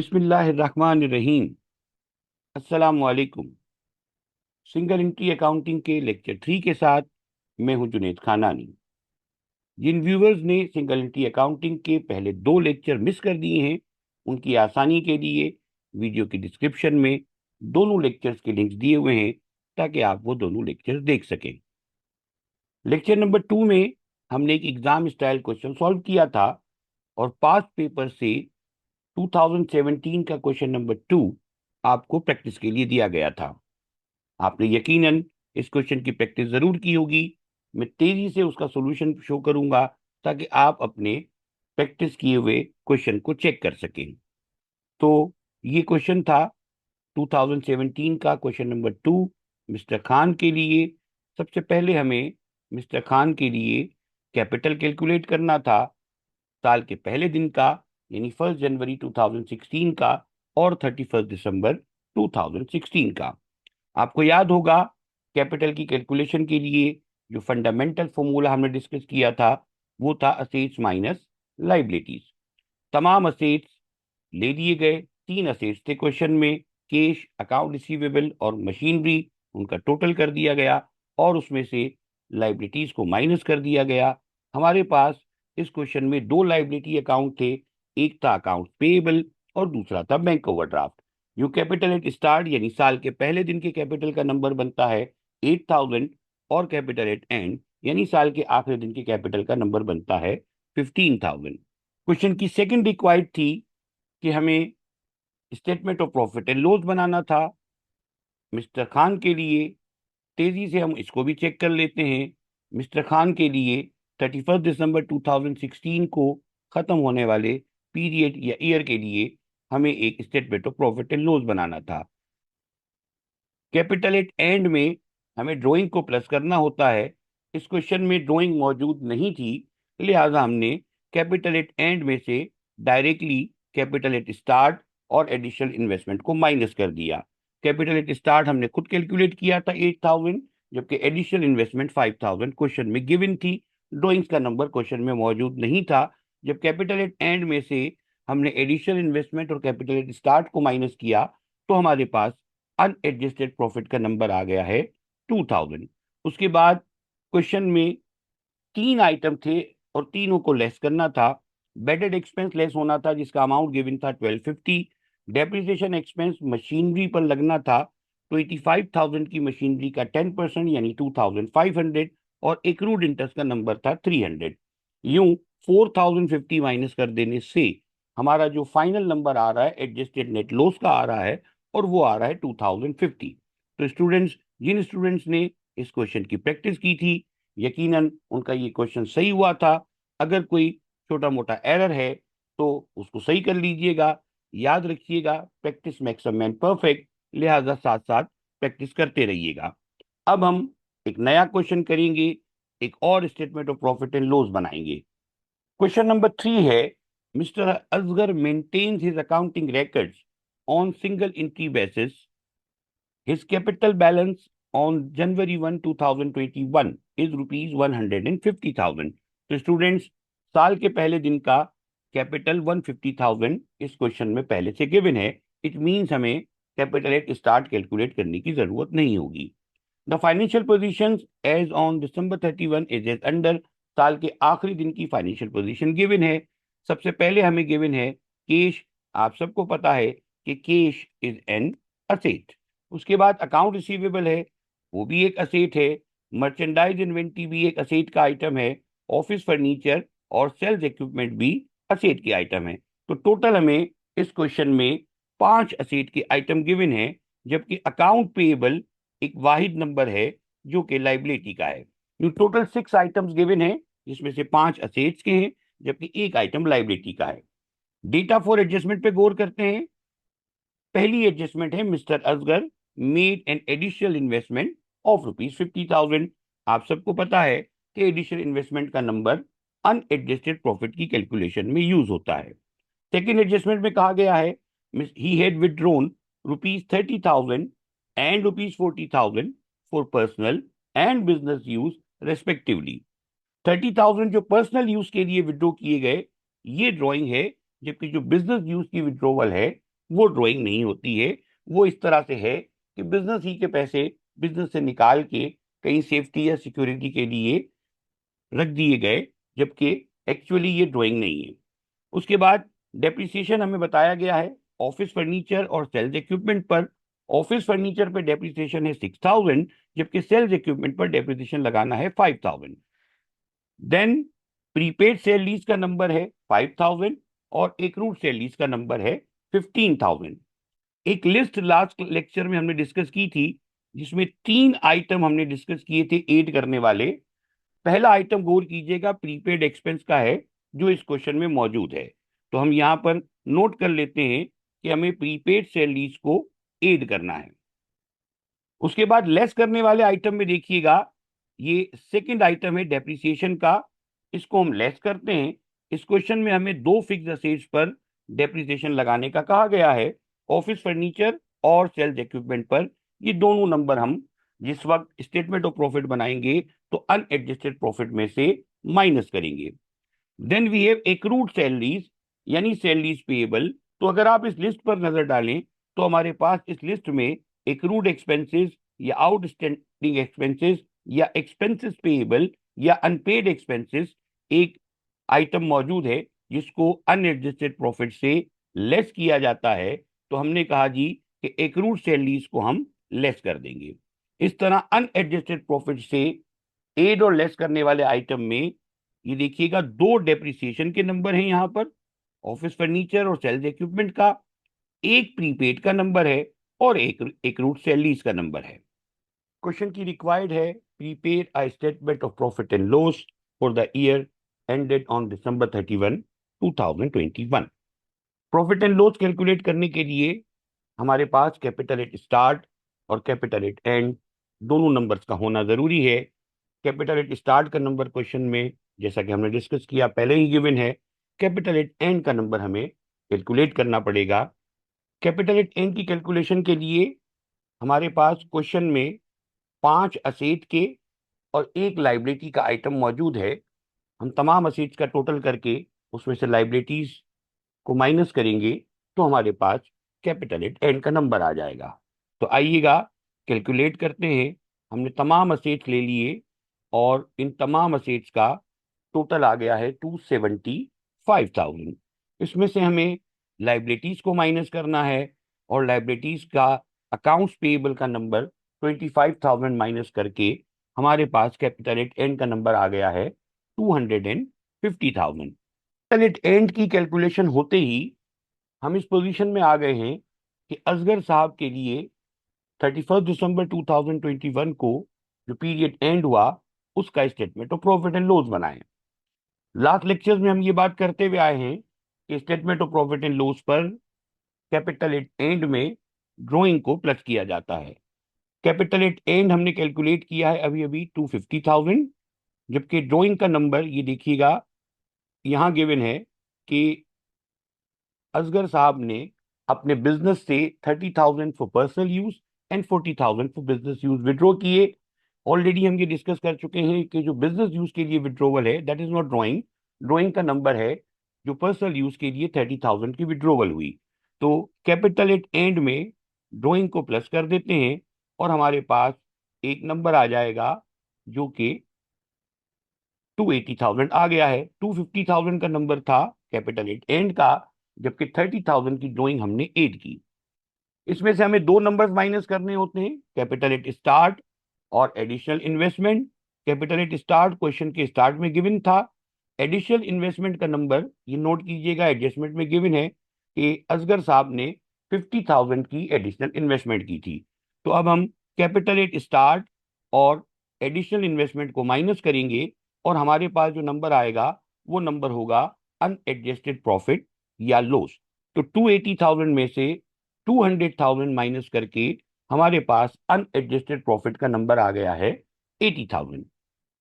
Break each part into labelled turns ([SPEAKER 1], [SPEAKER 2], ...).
[SPEAKER 1] बिस्मिल्लाहिर्रहमानिर्रहीम। अस्सलाम वालेकुम। सिंगल एंट्री अकाउंटिंग के लेक्चर 3 के साथ मैं हूं जुनेद खानानी। जिन व्यूवर्स ने सिंगल एंट्री अकाउंटिंग के पहले 2 लेक्चर मिस कर दिए हैं, उनकी आसानी के लिए वीडियो की डिस्क्रिप्शन में दोनों लेक्चर्स के लिंक्स दिए हुए हैं ताकि आप वो दोनों लेक्चर्स देख सकें। लेक्चर नंबर 2 में हमने एक एग्जाम स्टाइल क्वेश्चन सॉल्व किया था और पास्ट पेपर से 2017 का क्वेश्चन नंबर 2 आपको प्रैक्टिस के लिए दिया गया था। आपने यकीनन इस क्वेश्चन की प्रैक्टिस जरूर की होगी। मैं तेजी से उसका सॉल्यूशन शो करूंगा ताकि आप अपने प्रैक्टिस किए हुए क्वेश्चन को चेक कर सकें। तो ये क्वेश्चन था 2017 का क्वेश्चन नंबर 2 मिस्टर खान के लिए। सबसे पहले हमें मिस्टर खान के लिए कैपिटल कैलकुलेट करना था साल के पहले दिन का, यानी 1 जनवरी 2016 का और 31 दिसंबर 2016 का। आपको याद होगा कैपिटल की कैलकुलेशन के लिए जो फंडामेंटल फॉर्मूला हमने डिस्कस किया था वो था असेट्स माइनस लाइबिलिटीज। तमाम असेट्स ले लिए गए। 3 असेट्स थे क्वेश्चन में, कैश, अकाउंट रिसीवेबल और मशीनरी। उनका टोटल कर दिया गया और उसमें से लाइबिलिटीज को माइनस कर दिया गया। हमारे पास इस क्वेश्चन में 2 लाइबिलिटी अकाउंट थे, एक था अकाउंट पेएबल और दूसरा था बैंक ओवरड्राफ्ट। जो कैपिटल एट स्टार्ट यानी साल के पहले दिन के कैपिटल का नंबर बनता है 8,000 और कैपिटल एट एंड यानी साल के आखिरी दिन के कैपिटल का नंबर बनता है 15,000। क्वेश्चन की सेकंड रिक्वायर्ड थी कि हमें statement of profit and loss बनाना था मिस्टर खान के लिए। तेजी से हम इसको भी चेक कर लेते हैं। मिस्टर खान के लिए 31 दिसंबर 2016 को खत्म होने वाले पीरियड या ईयर के लिए हमें एक statement of profit and loss बनाना था। कैपिटल एट एंड में हमें ड्राइंग को प्लस करना होता है। इस क्वेश्चन में ड्राइंग मौजूद नहीं थी, लिहाजा हमने कैपिटल एट एंड में से डायरेक्टली कैपिटल एट स्टार्ट और एडिशनल इन्वेस्टमेंट को माइनस कर दिया। कैपिटल एट स्टार्ट हमने खुद कैलकुलेट किया था 8,000, जबकि एडिशनल इन्वेस्टमेंट 5,000 क्वेश्चन में गिवन थी। ड्राइंग्स का नंबर क्वेश्चन में मौजूद नहीं था। जब कैपिटल एट एंड में से हमने एडिशनल इन्वेस्टमेंट और कैपिटल एट स्टार्ट को माइनस किया तो हमारे पास अनएडजस्टेड प्रॉफिट का नंबर आ गया है 2,000। उसके बाद क्वेश्चन में 3 आइटम थे और तीनों को लेस करना था। बेडेड एक्सपेंस लेस होना था जिसका अमाउंट गिवन था 1250। डेप्रिसिएशन एक्सपेंस मशीनरी पर लगना था तो 85,000 की मशीनरी का 10% यानी 2,500 और एक्रूड इंटरेस्ट का नंबर था 300। यूं 4,050 माइनस कर देने से हमारा जो फाइनल नंबर आ रहा है एडजस्टेड नेट लॉस का आ रहा है और वो आ रहा है 2,050। तो स्टूडेंट्स, जिन स्टूडेंट्स ने इस क्वेश्चन की प्रैक्टिस की थी यकीनन उनका ये क्वेश्चन सही हुआ था। अगर कोई छोटा मोटा एरर है तो उसको सही कर लीजिएगा। याद रखिएगा practice makes a man perfect, लिहाजा साथ साथ प्रैक्टिस करते रहिएगा। अब हम एक नया क्वेश्चन करेंगे, एक और statement of profit and loss बनाएंगे। क्वेश्चन नंबर 3 है, mister Asgar maintains his accounting records on single entry basis. His capital balance on January 1, 2021 is rupees 150,000। तो स्टूडेंट्स, साल के पहले दिन का कैपिटल 150,000 इस क्वेश्चन में पहले से गिवन है। इट मींस हमें कैपिटल एट स्टार्ट कैलकुलेट करने की जरूरत नहीं होगी। The financial positions as on December 31 is as under. साल के आखिरी दिन की फाइनेंशियल पोजीशन गिवन है। सबसे पहले हमें गिवन है कैश। आप सबको पता है कि कैश इज एन असेट। उसके बाद अकाउंट रिसीवेबल है, वो भी एक असेट है। मर्चेंडाइज इन्वेंट्री भी एक असेट का आइटम है। ऑफिस फर्नीचर और सेल्स इक्विपमेंट भी असेट के आइटम है। तो टोटल हमें इस क्वेश्चन में 5 असेट के आइटम गिवन है, जबकि अकाउंट पेएबल एक वाहिद नंबर है जो कि लाइबिलिटी का है। टोटल 6 आइटम्स गिवन है जिसमें से 5 असेट्स के हैं जबकि एक आइटम लाइबिलिटी का है। डेटा फॉर एडजस्टमेंट पे गौर करते हैं। पहली एडजस्टमेंट है mister Asgar made an additional investment of ₹50,000। आप सबको पता है कि एडिशनल इन्वेस्टमेंट का नंबर अनएडजस्टेड प्रॉफिट की कैलकुलेशन में यूज होता है। सेकेंड एडजस्टमेंट में कहा गया है he had withdrawn ₹30,000 and ₹40,000 for personal and business use respectively. 30,000 जो पर्सनल यूज के लिए विड्रॉ किए गए ये ड्रॉइंग है, जबकि जो बिजनेस यूज की विड्रॉवल है वो ड्राइंग नहीं होती है। वो इस तरह से है कि बिजनेस ही के पैसे बिजनेस से निकाल के कहीं सेफ्टी या सिक्योरिटी के लिए रख दिए गए, जबकि एक्चुअली ये ड्राइंग नहीं है। उसके बाद डेप्रिसिएशन हमें बताया गया है ऑफिस फर्नीचर और सेल्स इक्विपमेंट पर। ऑफिस फर्नीचर पर डेप्रिसिएशन है 6,000, जबकि सेल्स इक्विपमेंट पर डेप्रिसिएशन लगाना है 5,000। देन प्रीपेड सेल लीज का नंबर है 5,000 और एक्रूड सेल लीज का नंबर है 15,000। एक लिस्ट लास्ट लेक्चर में हमने डिस्कस की थी, जिसमें 3 आइटम हमने डिस्कस किए थे एड करने वाले। पहला आइटम गौर कीजिएगा प्रीपेड एक्सपेंस का है, जो इस क्वेश्चन में मौजूद है। तो हम यहां पर नोट कर लेते हैं कि हमें प्रीपेड सेल लीज को एड करना है। उसके बाद लेस करने वाले आइटम में देखिएगा, ये सेकंड आइटम है डेप्रिसिएशन का। इसको हम लेस करते हैं। इस क्वेश्चन में हमें दो फिक्स असेट्स पर डेप्रिसिएशन लगाने का कहा गया है, ऑफिस फर्नीचर और सेल्स इक्विपमेंट पर। ये दोनों नंबर हम जिस वक्त स्टेटमेंट ऑफ प्रॉफिट बनाएंगे तो अनएडजस्टेड प्रॉफिट में से माइनस करेंगे। Then we have accrued salaries, यानी सैलरीज पेएबल। तो अगर आप इस लिस्ट पर नजर डालें तो हमारे पास इस लिस्ट में एक्रूड एक्सपेंसेस या आउटस्टैंडिंग एक्सपेंसेस या एक्सपेंसेस पेएबल या अनपेड एक्सपेंसेस एक आइटम मौजूद है, जिसको अनएडजस्टेड प्रॉफिट से लेस किया जाता है। तो हमने कहा जी कि एक्रूड सैलरीज को हम लेस कर देंगे। इस तरह अनएडजस्टेड प्रॉफिट से एड और लेस करने वाले आइटम में ये देखिएगा दो डेप्रिसिएशन के नंबर हैं यहाँ पर, ऑफिस फर्नीचर और सेल्स इक्विपमेंट का। एक प्रीपेड का नंबर है और एक रूट सैलरीज का नंबर है। क्वेश्चन की रिक्वायर्ड है prepaid a statement of profit and loss for the year ended on December 31, 2021। Profit and loss calculate करने के लिए हमारे पास कैपिटल एट स्टार्ट और कैपिटल एट एंड दोनों नंबर्स का होना जरूरी है। कैपिटल एट स्टार्ट का नंबर क्वेश्चन में, जैसा कि हमने डिस्कस किया, पहले ही गिवन है। कैपिटल एट एंड का नंबर हमें कैलकुलेट करना पड़ेगा। कैपिटल एट एंड की कैलकुलेशन के लिए हमारे पास क्वेश्चन में 5 असेट के और एक लाइबिलिटी का आइटम मौजूद है। हम तमाम असेट्स का टोटल करके उसमें से लाइबिलिटीज को माइनस करेंगे तो हमारे पास कैपिटल एट एंड का नंबर आ जाएगा। तो आइएगा कैलकुलेट करते हैं। हमने तमाम असेट्स ले लिए और इन तमाम असेट्स का टोटल आ गया है 275,000। इसमें से हमें लाइबिलिटीज को माइनस करना है और लाइबिलिटीज का अकाउंट्स पेएबल का नंबर 25,000 माइनस करके हमारे पास कैपिटल एट एंड का नंबर आ गया है 250,000। कैपिटल एट एंड की कैलकुलेशन होते ही हम इस पोजीशन में आ गए हैं कि असगर साहब के लिए 31 दिसंबर 2021 को जो पीरियड एंड हुआ उसका statement of profit and loss बनाएं। लास्ट लेक्चर्स में हम ये बात करते हुए आए हैं कि statement of profit and loss पर कैपिटल एट एंड में ड्रॉइंग को प्लस किया जाता है। कैपिटल एट एंड हमने कैलकुलेट किया है अभी अभी 250,000, जबकि ड्रॉइंग का नंबर ये देखिएगा यहाँ गिवन है कि असगर साहब ने अपने बिजनेस से 30,000 for personal use and 40,000 for business use withdraw किए। ऑलरेडी हम ये डिस्कस कर चुके हैं कि जो बिजनेस यूज के लिए विड्रोवल है that is not drawing. Drawing का नंबर है जो पर्सनल यूज के लिए 30,000 की विड्रोवल हुई। तो कैपिटल एट एंड में ड्रॉइंग को प्लस कर देते हैं और हमारे पास एक नंबर आ जाएगा जो कि 280,000 आ गया है। 250,000 का नंबर था कैपिटल एट एंड का, जबकि 30,000 की ड्रॉइंग हमने एड की। इसमें से हमें दो नंबर्स माइनस करने होते हैं, कैपिटल एट स्टार्ट और additional investment. Capital at start question के स्टार्ट में गिवन था। एडिशनल इन्वेस्टमेंट का नंबर ये नोट कीजिएगा एडजस्टमेंट में गिवन है कि असगर साहब ने 50,000 की एडिशनल इन्वेस्टमेंट की थी। तो अब हम कैपिटल एट स्टार्ट और एडिशनल इन्वेस्टमेंट को माइनस करेंगे और हमारे पास जो नंबर आएगा वो नंबर होगा अनएडजस्टेड प्रॉफिट या लॉस। तो 280,000 में से 200,000 माइनस करके हमारे पास अनएडजस्टेड प्रॉफिट का नंबर आ गया है 80,000।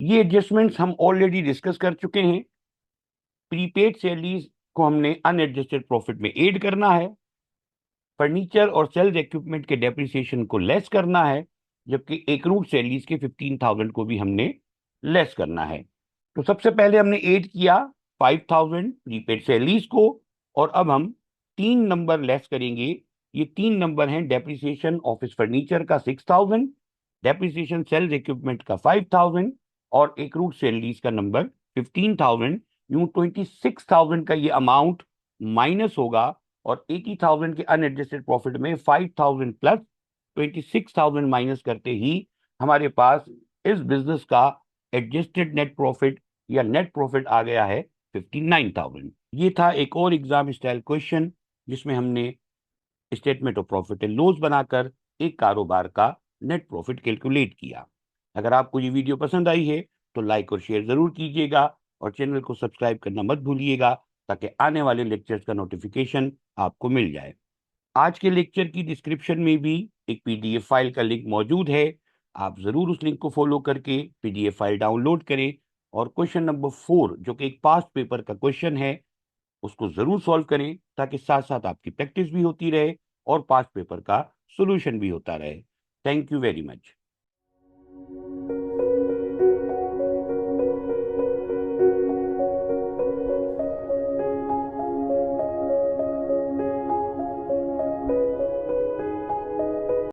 [SPEAKER 1] ये एडजस्टमेंट्स हम ऑलरेडी डिस्कस कर चुके हैं। प्रीपेड सैलरीज को हमने अनएडजस्टेड प्रॉफिट में ऐड करना है, फर्नीचर और सेल्स इक्विपमेंट के डेप्रिसिएशन को लेस करना है, जबकि एक्रूड सैलरीज के 15,000 को भी हमने लेस करना है। तो सबसे पहले हमने ऐड किया 5,000 प्रीपेड सैलरीज को और अब हम तीन नंबर लेस करेंगे। ये तीन नंबर हैं, डेप्रिसिएशन ऑफिस फर्नीचर का 6,000, डेप्रिसिएशन सेल्स इक्विपमेंट का 5,000 और एक्रूड सेल लीज का नंबर 15,000। यूं 26,000 का ये अमाउंट माइनस होगा और 80,000 के अनएडजस्टेड प्रॉफिट में 5,000 प्लस 26,000 माइनस करते ही हमारे पास इस बिजनेस का एडजस्टेड नेट प्रॉफिट या नेट प्रॉफिट आ गया है 59,000। ये था एक और एग्जाम स्टाइल क्वेश्चन जिसमें हमने statement of profit and loss बनाकर एक कारोबार का नेट प्रॉफिट कैलकुलेट किया। अगर आपको ये वीडियो पसंद आई है तो लाइक और शेयर जरूर कीजिएगा और चैनल को सब्सक्राइब करना मत भूलिएगा ताकि आने वाले लेक्चर्स का नोटिफिकेशन आपको मिल जाए। आज के लेक्चर की डिस्क्रिप्शन में भी एक पीडीएफ फाइल का लिंक मौजूद है। आप जरूर उस लिंक को फॉलो करके पीडीएफ फाइल डाउनलोड करें और क्वेश्चन नंबर 4 जो कि एक पास्ट पेपर का क्वेश्चन है उसको जरूर सॉल्व करें ताकि साथ साथ आपकी प्रैक्टिस भी होती रहे और पास्ट पेपर का सॉल्यूशन भी होता रहे। Thank you very much.